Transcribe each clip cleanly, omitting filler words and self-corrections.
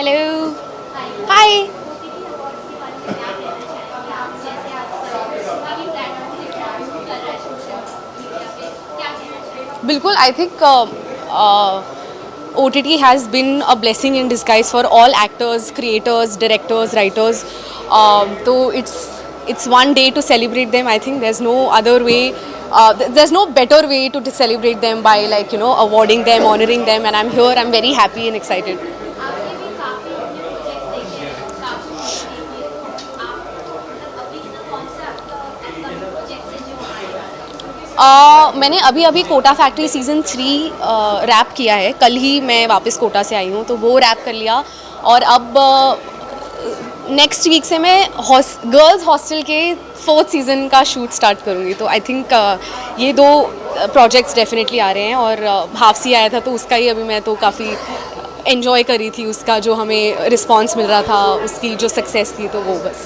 Hello hi. बिल्कुल I think OTT has been a blessing in disguise for all actors, creators, directors, writers. So it's one day to celebrate them. I think there's no other way. There's no better way to celebrate them by awarding them, honoring them. And I'm here. I'm very happy and excited. आपने भी काफी अपने projects देखे हैं, काफी चीजें देखी है, आप मतलब अभी तक कौन से आपका अपकमिंग प्रोजेक्ट्स हैं जो आए हैं? मैंने अभी अभी कोटा फैक्ट्री सीज़न 3 रैप किया है। कल ही मैं वापस कोटा से आई हूँ, तो वो रैप कर लिया। और अब नेक्स्ट वीक से मैं गर्ल्स हॉस्टल के 4th सीज़न का शूट स्टार्ट करूँगी। तो आई थिंक ये 2 प्रोजेक्ट्स डेफिनेटली आ रहे हैं। और हाफसी आया था, तो उसका ही अभी मैं तो काफ़ी एंजॉय करी थी, उसका जो हमें रिस्पॉन्स मिल रहा था, उसकी जो सक्सेस थी, तो वो बस।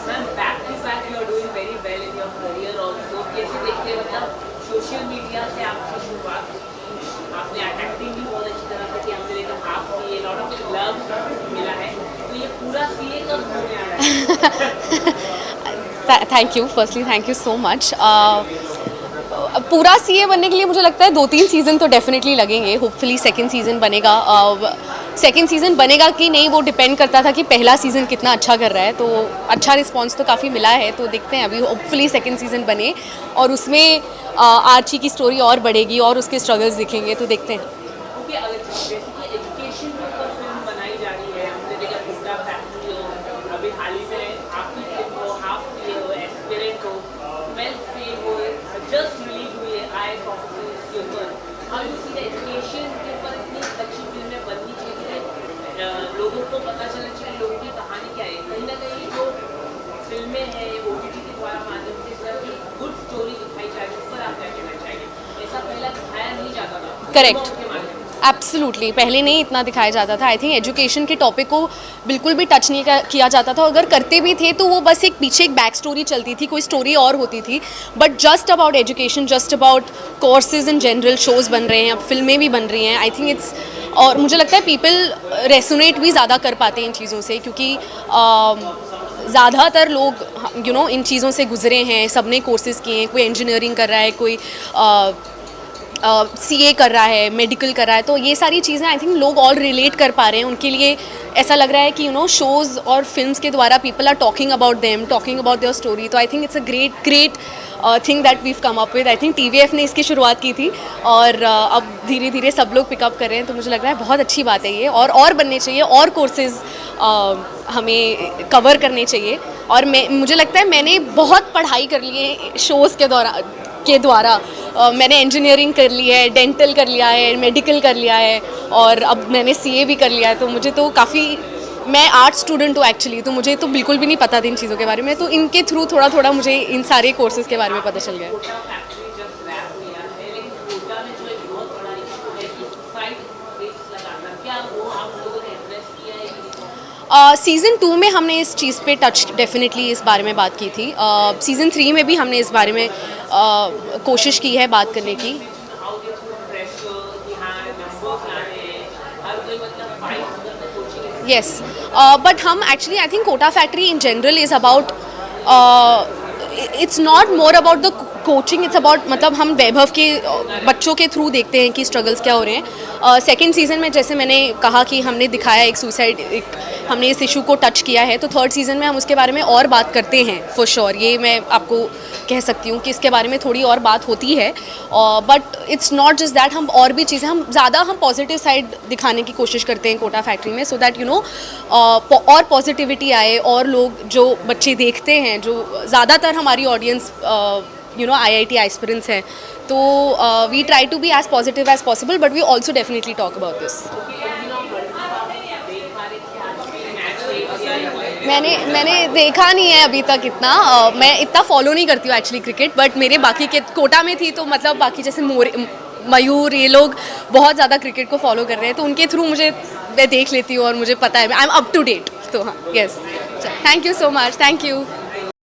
Ma'am back to back you are doing very well in your career also. कैसे देखते हैं मतलब सोशल मीडिया से आपकी शुरुआत हुई, आपने एक्टिंग भी बहुत अच्छी तरह से की, हमने देखा हाफ की लॉट ऑफ लव मिला है, तो ये पूरा सीए कब होने आ रहा है? Thank you, firstly thank you so much. पूरा सीए बनने के लिए मुझे लगता है 2-3 सीज़न तो डेफिनेटली लगेंगे। होपफुली सेकंड सीज़न बनेगा। सेकंड सीज़न बनेगा कि नहीं वो डिपेंड करता था कि पहला सीज़न कितना अच्छा कर रहा है। तो अच्छा रिस्पांस तो काफ़ी मिला है, तो देखते हैं। अभी होपफुली सेकंड सीज़न बने और उसमें आर्ची की स्टोरी और बढ़ेगी और उसके स्ट्रगल्स दिखेंगे, तो देखते हैं। ओके, अगर जैसे कि एजुकेशन के ऊपर फिल्म बनाई जा रही है, हमने देखा कोटा फैक्ट्री हो, अभी हाल ही में आपकी फिल्म हो, हाफ की हो, एस्पिरेंट हो, ट्वेल्थ फेल हो, जस्ट रिलीज हुई है आई प्रॉपर्टी के ऊपर। हम उसी एजुकेशन के ऊपर इतनी अच्छी फिल्में बननी चाहिए, लोगों को पता चलना चाहिए लोगों की कहानी क्या है। कहीं ना कहीं जो फिल्में हैं OTT के द्वारा माध्यम से इस तरह की गुड स्टोरी दिखाई जा रही है, उस पर आप क्या कहना चाहेंगे? ऐसा पहला दिखाया नहीं जाता था करेक्ट, फिल्मों के माध्यम से। एब्सोल्युटली पहले नहीं इतना दिखाया जाता था। आई थिंक एजुकेशन के टॉपिक को बिल्कुल भी टच नहीं किया जाता था। अगर करते भी थे तो वो बस एक पीछे एक बैक स्टोरी चलती थी, कोई स्टोरी और होती थी। But just about education, just about courses in general shows बन रहे हैं, अब फिल्में भी बन रही हैं। आई थिंक इट्स, और मुझे लगता है पीपल रेसोनेट भी ज़्यादा कर पाते हैं इन चीज़ों से, क्योंकि ज़्यादातर लोग इन चीज़ों से गुजरे हैं। सब ने कोर्सेज किए हैं, कोई इंजीनियरिंग कर रहा है, कोई CA कर रहा है, मेडिकल कर रहा है। तो ये सारी चीज़ें आई थिंक लोग ऑल रिलेट कर पा रहे हैं। उनके लिए ऐसा लग रहा है कि शोज़ और फिल्म्स के द्वारा people are talking about them, talking about their story. तो I think it's a great thing that we've come up with. I think TVF ने इसकी शुरुआत की थी और अब धीरे धीरे सब लोग पिकअप कर रहे हैं। तो मुझे लग रहा है बहुत अच्छी बात है ये, और बनने चाहिए, और कोर्सेज हमें कवर करने चाहिए। और मुझे लगता है मैंने बहुत पढ़ाई कर ली है शोज़ के द्वारा। मैंने इंजीनियरिंग कर ली है, डेंटल कर लिया है, मेडिकल कर लिया है, और अब मैंने CA भी कर लिया है। तो मुझे तो काफ़ी, मैं आर्ट स्टूडेंट हूँ एक्चुअली, तो मुझे तो बिल्कुल भी नहीं पता था इन चीज़ों के बारे में। तो इनके थ्रू थोड़ा थोड़ा मुझे इन सारे कोर्सेज़ के बारे में पता चल गया। कोटा फैक्ट्री जस्ट रैप हुआ है, लेकिन कोटा में जो एक बहुत बड़ा इशू है कि सुसाइड रेट्स लगाना, क्या वो आप लोगों ने एड्रेस किया है कि नहीं? सीज़न 2 में हमने इस चीज़ पे टच डेफिनेटली इस बारे में बात की थी। सीज़न 3 में भी हमने इस बारे में कोशिश की है बात करने की। हाउ दे पुट प्रेशर कि हाँ नंबर्स लाने हैं, हर कोई मतलब फाइट करना कोचिंग। Yes, but हम actually I think Kota factory in general is about, it's not more about the coaching, it's about, मतलब हम वैभव के बच्चों के थ्रू देखते हैं कि स्ट्रगल्स क्या हो रहे हैं। सेकेंड सीज़न में जैसे मैंने कहा कि हमने दिखाया एक सुसाइड, हमने इस इशू को टच किया है। तो थर्ड सीज़न में हम उसके बारे में और बात करते हैं फॉर श्योर। ये मैं आपको कह सकती हूँ कि इसके बारे में थोड़ी और बात होती है। But it's not just that, हम और भी चीज़ें, हम पॉजिटिव साइड दिखाने की कोशिश करते हैं कोटा फैक्ट्री में, सो दैट और पॉजिटिविटी आए, और लोग जो बच्चे देखते हैं, जो ज़्यादातर हमारी ऑडियंस IIT एस्पिरेंट्स हैं, तो we try to be as positive as possible, but we also definitely talk about this. मैंने देखा नहीं है अभी तक इतना, मैं इतना फॉलो नहीं करती हूँ एक्चुअली क्रिकेट, बट मेरे बाकी के कोटा में थी तो मतलब बाकी जैसे मयूर ये लोग बहुत ज़्यादा क्रिकेट को फॉलो कर रहे हैं, तो उनके थ्रू मैं देख लेती हूँ और मुझे पता है, I am up to date. तो हाँ, yes, thank you so much, thank you.